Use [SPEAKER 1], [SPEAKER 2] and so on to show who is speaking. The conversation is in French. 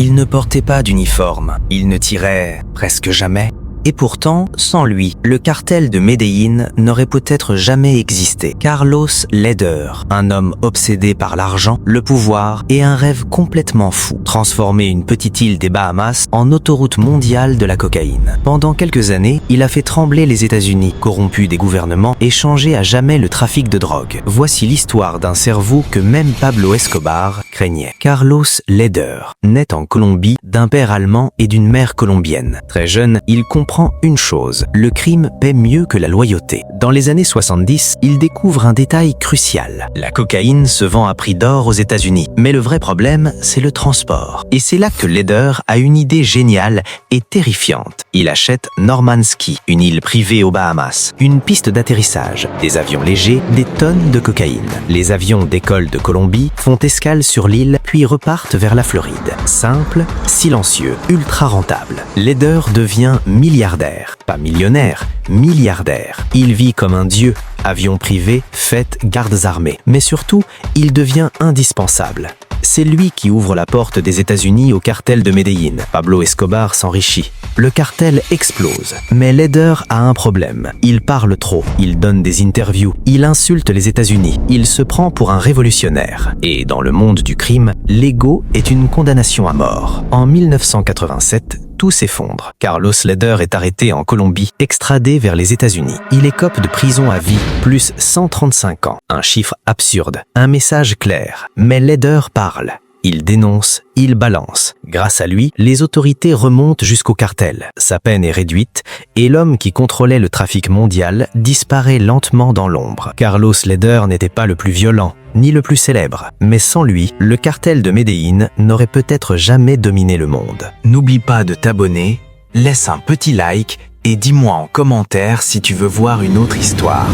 [SPEAKER 1] Il ne portait pas d'uniforme, il ne tirait presque jamais. Et pourtant, sans lui, le cartel de Medellín n'aurait peut-être jamais existé. Carlos Leder, un homme obsédé par l'argent, le pouvoir et un rêve complètement fou, transformer une petite île des Bahamas en autoroute mondiale de la cocaïne. Pendant quelques années, il a fait trembler les États-Unis, corrompu des gouvernements et changé à jamais le trafic de drogue. Voici l'histoire d'un cerveau que même Pablo Escobar craignait. Carlos Leder naît en Colombie d'un père allemand et d'une mère colombienne. Très jeune, il comprend une chose, le crime paie mieux que la loyauté. Dans les années 70, il découvre un détail crucial. La cocaïne se vend à prix d'or aux États-Unis. Mais le vrai problème, c'est le transport. Et c'est là que Leder a une idée géniale et terrifiante. Il achète Normanski, une île privée aux Bahamas, une piste d'atterrissage, des avions légers, des tonnes de cocaïne. Les avions d'école de Colombie font escale sur l'île, puis repartent vers la Floride. Simple, silencieux, ultra rentable. Leder devient milliardaire, pas millionnaire, milliardaire. Il vit comme un dieu, avion privé, fêtes, gardes armés. Mais surtout, il devient indispensable. C'est lui qui ouvre la porte des États-Unis au cartel de Medellín. Pablo Escobar s'enrichit. Le cartel explose. Mais Leder a un problème. Il parle trop. Il donne des interviews. Il insulte les États-Unis. Il se prend pour un révolutionnaire. Et dans le monde du crime, l'ego est une condamnation à mort. En 1987, tout s'effondre. Carlos Leder est arrêté en Colombie, extradé vers les États-Unis. Il écope de prison à vie, plus 135 ans. Un chiffre absurde, un message clair. Mais Leder parle. Il dénonce, il balance. Grâce à lui, les autorités remontent jusqu'au cartel. Sa peine est réduite et l'homme qui contrôlait le trafic mondial disparaît lentement dans l'ombre. Carlos Leder n'était pas le plus violent, ni le plus célèbre. Mais sans lui, le cartel de Medellín n'aurait peut-être jamais dominé le monde.
[SPEAKER 2] N'oublie pas de t'abonner, laisse un petit like et dis-moi en commentaire si tu veux voir une autre histoire.